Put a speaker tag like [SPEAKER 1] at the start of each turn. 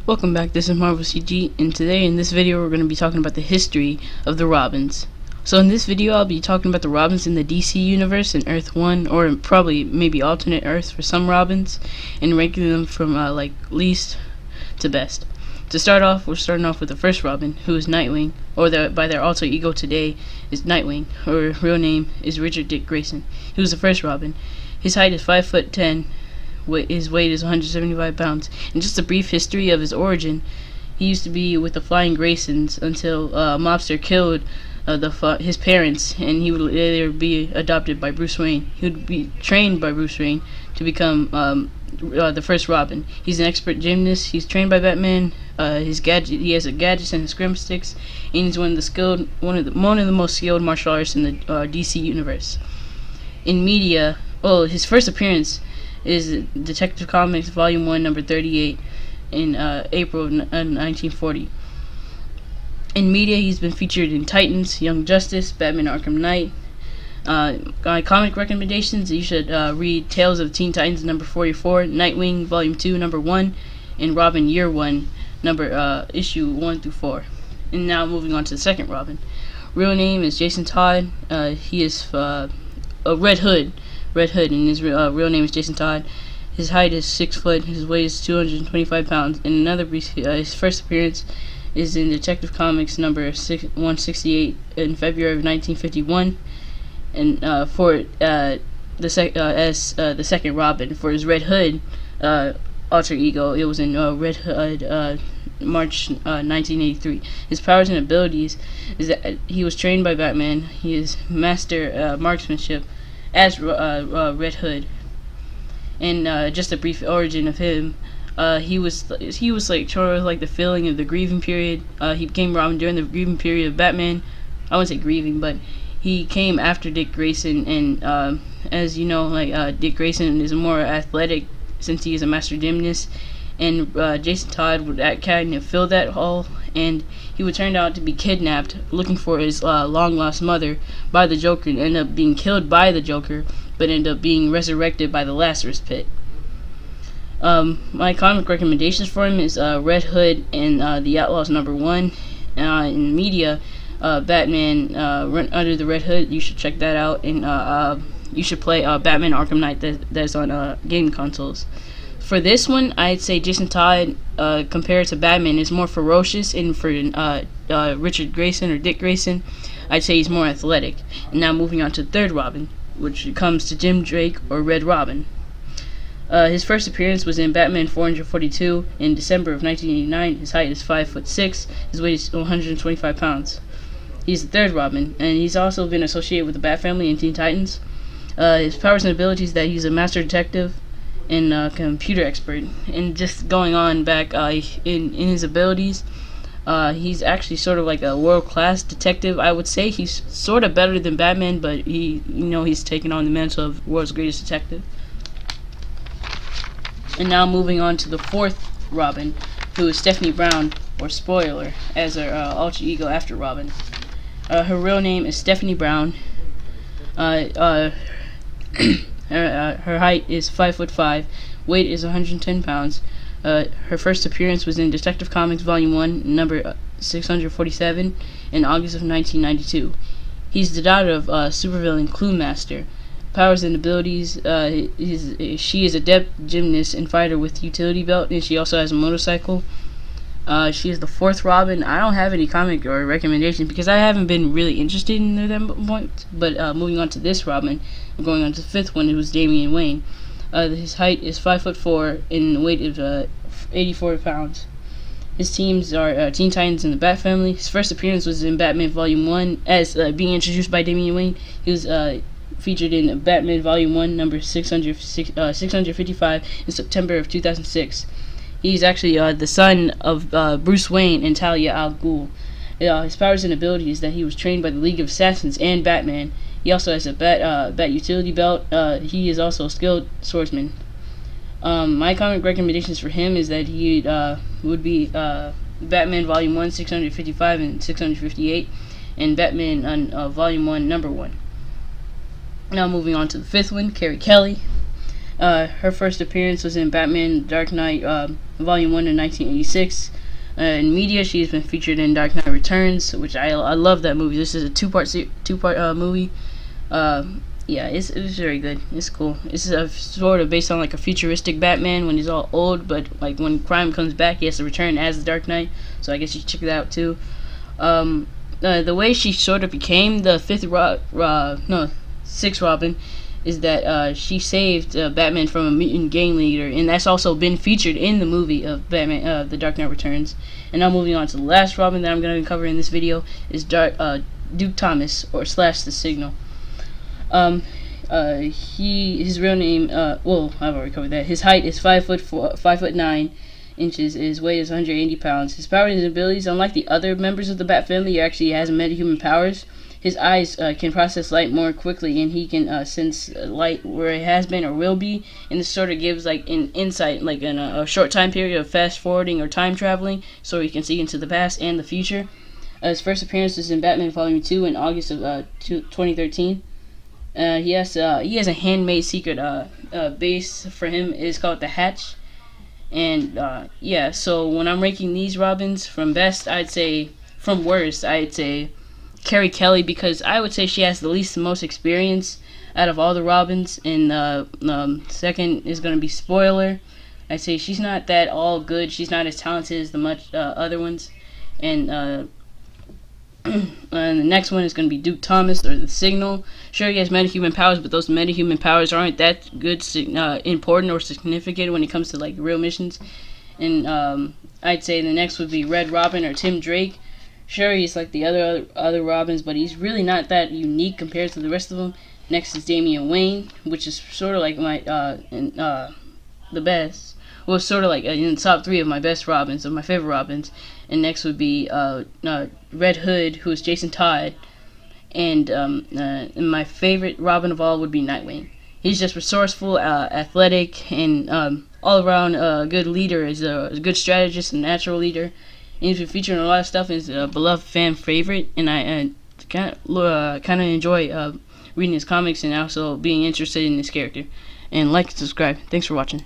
[SPEAKER 1] Welcome back, this is Marvel CG, and today in this video we're going to be talking about the history of the Robins. So in this video I'll be talking about the Robins in the DC universe in Earth 1, or probably maybe alternate Earths for some Robins, and ranking them from like least to best. To start off, we're starting off with the first Robin, who is Nightwing, or by their alter ego today is Nightwing. Her real name is Richard Dick Grayson. He was the first Robin. His height is 5'10". His weight is 175 pounds. And just a brief history of his origin: he used to be with the Flying Graysons until a mobster killed his parents, and he would later be adopted by Bruce Wayne. He would be trained by Bruce Wayne to become the first Robin. He's an expert gymnast. He's trained by Batman. He has a gadgets and scrim sticks, and he's one of the most skilled martial artists in the DC universe. In media, his first appearance is Detective Comics Volume 1, number 38, in April of 1940. In media, he's been featured in Titans, Young Justice, Batman Arkham Knight. My comic recommendations: you should read Tales of Teen Titans number 44, Nightwing Volume 2, number 1, and Robin Year 1, issue 1 through 4. And now moving on to the second Robin. Real name is Jason Todd. He is a Red Hood, and his real name is Jason Todd. His height is 6 foot. His weight is 225 pounds. And another his first appearance is in Detective Comics number 168 in February of 1951, and for the second Robin. For his Red Hood alter ego, it was in Red Hood March 1983. His powers and abilities is that he was trained by Batman. He is master marksmanship as Red Hood. And just a brief origin of him: he was like sort of like the filling of the grieving period. He became Robin during the grieving period of Batman. I wouldn't say grieving, but he came after Dick Grayson. And as you know, Dick Grayson is more athletic since he is a master gymnast, and Jason Todd would kind of fill that hole, and he would turn out to be kidnapped looking for his long lost mother by the Joker, and end up being killed by the Joker, but end up being resurrected by the Lazarus Pit. My comic recommendations for him is Red Hood and The Outlaws number 1. In media, Batman Run Under the Red Hood. You should check that out, and you should play Batman Arkham Knight that's on game consoles. For this one, I'd say Jason Todd, compared to Batman, is more ferocious, and for Richard Grayson or Dick Grayson, I'd say he's more athletic. And now moving on to the third Robin, which comes to Jim Drake or Red Robin. His first appearance was in Batman 442 in December of 1989. His height is 5'6". His weight is 125 pounds. He's the third Robin, and he's also been associated with the Bat Family and Teen Titans. His powers and abilities is that he's a master detective and computer expert. And just going on back in his abilities, he's actually sort of like a world-class detective. I would say he's sort of better than Batman, but he's taken on the mantle of world's greatest detective. And now moving on to the fourth Robin, who is Stephanie Brown, or Spoiler, as her alter ego after Robin. Her real name is Stephanie Brown. Her height is 5'5", weight is 110 pounds. Her first appearance was in Detective Comics Volume 1, number 647, in August of 1992. He's the daughter of supervillain Clue Master. Powers and abilities: she is adept gymnast and fighter with utility belt, and she also has a motorcycle. She is the fourth Robin. I don't have any comic or recommendation because I haven't been really interested in them points. But moving on to this Robin, we're going on to the fifth one, who's Damian Wayne. His height is 5'4", and weight is 84 pounds. His teams are Teen Titans and the Bat Family. His first appearance was in Batman Volume 1 as being introduced by Damian Wayne. He was featured in Batman Volume 1, number 655 in September of 2006. He's actually the son of Bruce Wayne and Talia al Ghul. His powers and abilities is that he was trained by the League of Assassins and Batman. He also has a bat utility belt. He is also a skilled swordsman. My comic recommendations for him is that he would be Batman Volume 1, 655 and 658, and Batman Volume 1, number 1. Now moving on to the fifth one, Carrie Kelly. Her first appearance was in Batman Dark Knight Volume 1 in 1986. In media, she's been featured in Dark Knight Returns, which I love that movie. This is a two-part movie. Yeah, it's very good. It's cool. It's sort of based on like a futuristic Batman when he's all old, but like when crime comes back, he has to return as the Dark Knight. So I guess you should check that out too. The way she sort of became the sixth Robin is that she saved Batman from a mutant gang leader, and that's also been featured in the movie of Batman, The Dark Knight Returns. And now moving on to the last Robin that I'm going to cover in this video is Duke Thomas, or slash the Signal. His real name, well, I've already covered that. His height is 5'9" inches. His weight is 180 pounds. His powers and abilities, unlike the other members of the Bat family, he actually has metahuman powers. His eyes can process light more quickly, and he can sense light where it has been or will be. And this sort of gives like an insight, like in a short time period of fast forwarding or time traveling, so he can see into the past and the future. His first appearance was in Batman Volume 2 in August of 2013. He has a handmade secret base for him. It's called the Hatch. And yeah, so when I'm ranking these Robins from best, from worst, I'd say Carrie Kelly, because I would say she has the least most experience out of all the Robins. And second is going to be Spoiler. I'd say she's not that all good. She's not as talented as the other ones. And and the next one is going to be Duke Thomas, or the Signal. Sure, he has metahuman powers, but those metahuman powers aren't that good, important, or significant when it comes to like real missions. And I'd say the next would be Red Robin, or Tim Drake. Sure, he's like the other Robins, but he's really not that unique compared to the rest of them. Next is Damian Wayne, which is sort of like the best. Well, sort of like in the top 3 of my best Robins, of my favorite Robins. And next would be Red Hood, who is Jason Todd. And my favorite Robin of all would be Nightwing. He's just resourceful, athletic, and all around good leader. He's a good strategist and natural leader. And he's been featured in a lot of stuff. He's a beloved fan favorite, and I kind of enjoy reading his comics and also being interested in his character. And like and subscribe. Thanks for watching.